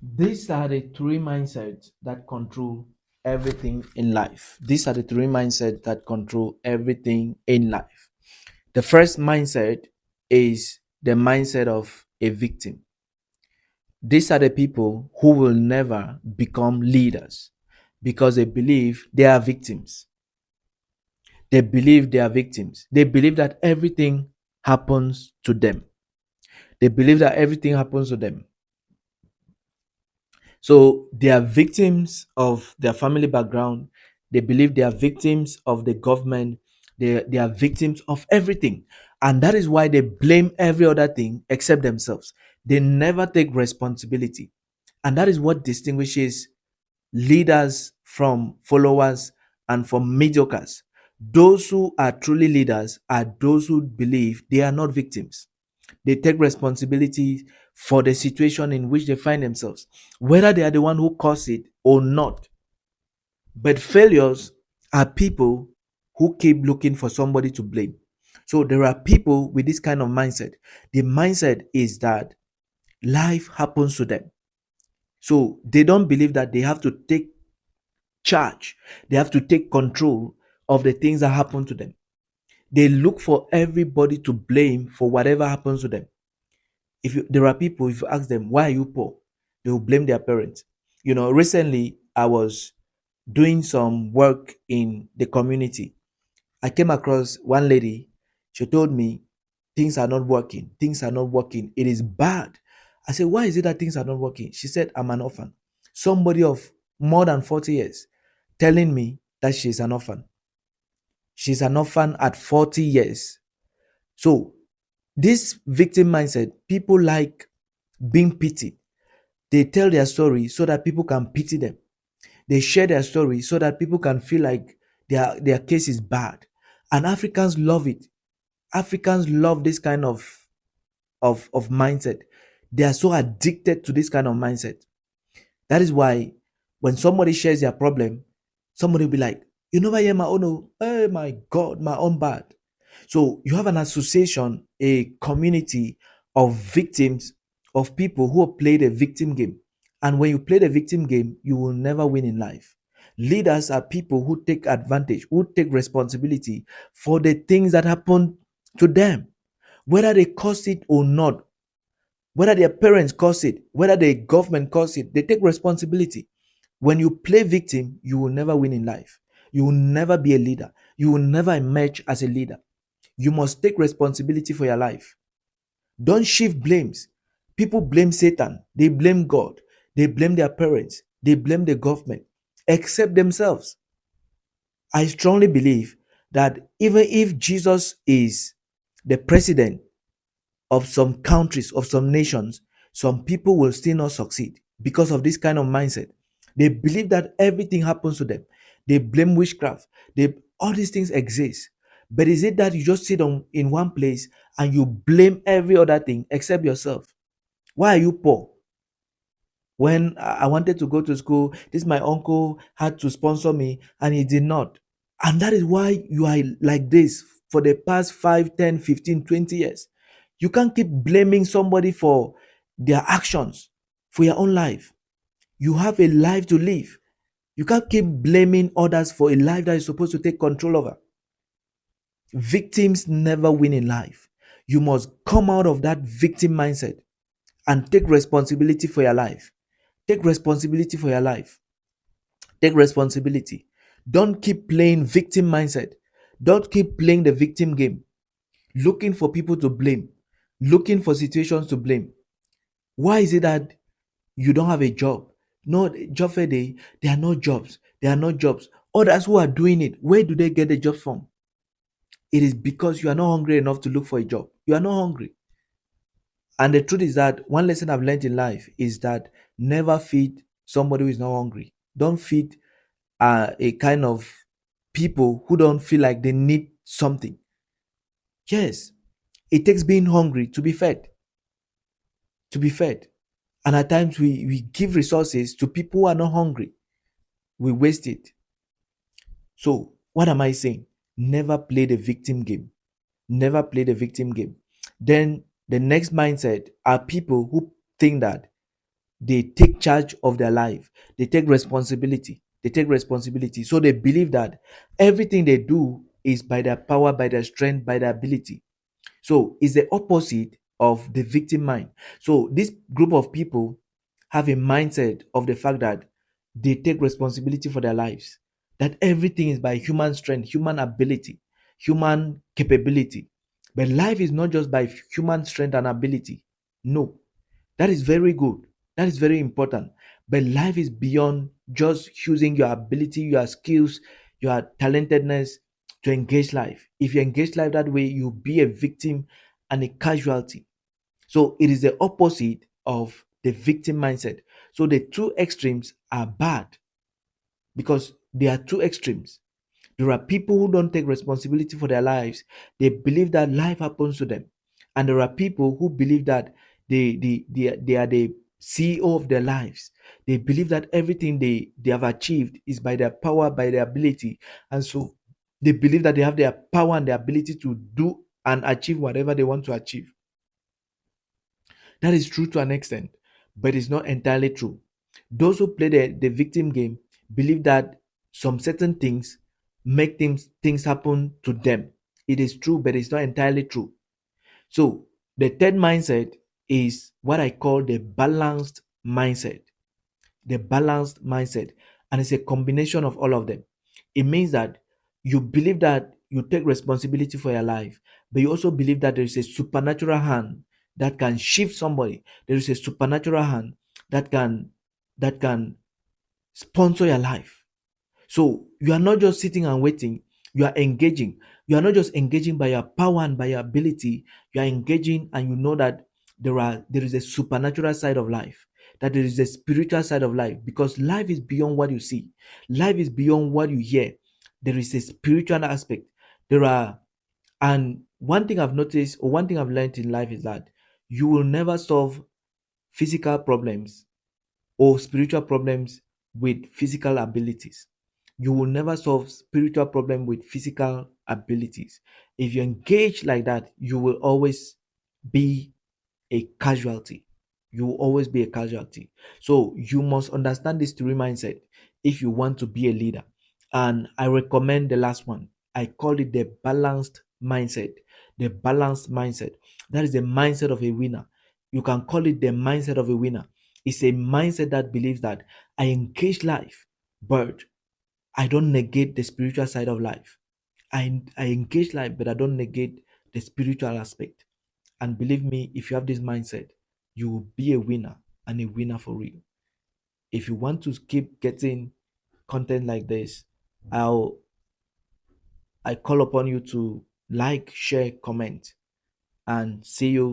These are the three mindsets that control everything in life. These are the three mindsets that control everything in life. The first mindset is the mindset of a victim. These are the people who will never become leaders because they believe they are victims. They believe they are victims. They believe that everything happens to them. They believe that everything happens to them. So they are victims of their family background. They believe they are victims of the government. They are victims of everything. And that is why they blame every other thing except themselves. They never take responsibility. And that is what distinguishes leaders from followers and from mediocres. Those who are truly leaders are those who believe they are not victims. They take responsibility for the situation in which they find themselves, whether they are the one who caused it or not. But failures are people who keep looking for somebody to blame. So there are people with this kind of mindset. The mindset is that life happens to them. So they don't believe that they have to take charge, they have to take control of the things that happen to them. They look for everybody to blame for whatever happens to them. There are people, if you ask them why are you poor, they will blame their parents. Recently I was doing some work in the community. I came across one lady. She told me things are not working, things are not working, it is bad. I said, why is it that things are not working? She said, I'm an orphan. Somebody of more than 40 years telling me that she's an orphan. She's an orphan at 40 years. So this victim mindset, people like being pitied. They tell their story so that people can pity them. They share their story so that people can feel like their case is bad. And Africans love it. Africans love this kind of mindset. They are so addicted to this kind of mindset. That is why when somebody shares their problem, somebody will be like, you never hear my own, oh, hey, my God, my own bad. So you have an association, a community of victims, of people who have played a victim game. And when you play the victim game, you will never win in life. Leaders are people who take advantage, who take responsibility for the things that happen to them, whether they cause it or not, whether their parents cause it, whether the government cause it, they take responsibility. When you play victim, you will never win in life. You will never be a leader. You will never emerge as a leader. You must take responsibility for your life. Don't shift blames. People blame Satan, they blame God, they blame their parents, they blame the government, except themselves. I strongly believe that even if Jesus is the president of some countries, of some nations, some people will still not succeed because of this kind of mindset. They believe that everything happens to them. They blame witchcraft. All these things exist. But is it that you just sit in one place and you blame every other thing except yourself? Why are you poor? When I wanted to go to school, this my uncle had to sponsor me and he did not. And that is why you are like this for the past 5, 10, 15, 20 years. You can't keep blaming somebody for their actions, for your own life. You have a life to live. You can't keep blaming others for a life that you're supposed to take control over. Victims never win in life. You must come out of that victim mindset and take responsibility for your life. Take responsibility for your life. Take responsibility. Don't keep playing victim mindset. Don't keep playing the victim game, looking for people to blame, looking for situations to blame. Why is it that you don't have a job? No, job fair day, there are no jobs. There are no jobs. Others who are doing it, where do they get the jobs from? It is because you are not hungry enough to look for a job. You are not hungry. And the truth is that one lesson I've learned in life is that never feed somebody who is not hungry. Don't feed a kind of people who don't feel like they need something. Yes, it takes being hungry to be fed, to be fed. And at times we give resources to people who are not hungry. We waste it. So, what am I saying? Never play the victim game. Never play the victim game. Then the next mindset are people who think that they take charge of their life. They take responsibility. They take responsibility. So they believe that everything they do is by their power, by their strength, by their ability. So it's the opposite of the victim mind. So this group of people have a mindset of the fact that they take responsibility for their lives, that everything is by human strength, human ability, human capability. But life is not just by human strength and ability. No, that is very good. That is very important. But life is beyond just using your ability, your skills, your talentedness to engage life. If you engage life that way, you'll be a victim and a casualty. So it is the opposite of the victim mindset. So the two extremes are bad because they are two extremes. There are people who don't take responsibility for their lives. They believe that life happens to them. And there are people who believe that they are the CEO of their lives. They believe that everything they have achieved is by their power, by their ability. And so they believe that they have their power and their ability to do and achieve whatever they want to achieve. That is true to an extent, but it's not entirely true. Those who play the victim game believe that some certain things make things happen to them. It is true, but it's not entirely true. So the third mindset is what I call the balanced mindset. The balanced mindset. And it's a combination of all of them. It means that you believe that you take responsibility for your life, but you also believe that there is a supernatural hand that can shift somebody. There is a supernatural hand that can sponsor your life. So you are not just sitting and waiting, you are engaging. You are not just engaging by your power and by your ability, you are engaging and you know that there is a supernatural side of life, that there is a spiritual side of life, because life is beyond what you see, life is beyond what you hear. There is a spiritual aspect. There are and one thing I've noticed, or one thing I've learned in life, is that you will never solve physical problems or spiritual problems with physical abilities. You will never solve spiritual problem with physical abilities. If you engage like that, you will always be a casualty. You will always be a casualty. So you must understand this three mindset if you want to be a leader. And I recommend the last one. I call it the balanced mindset. The balanced mindset. That is the mindset of a winner. You can call it the mindset of a winner. It's a mindset that believes that I engage life, but I don't negate the spiritual side of life. I engage life, but I don't negate the spiritual aspect. And believe me, if you have this mindset, you will be a winner, and a winner for real. If you want to keep getting content like this, I'll I call upon you to like, share, comment, and see you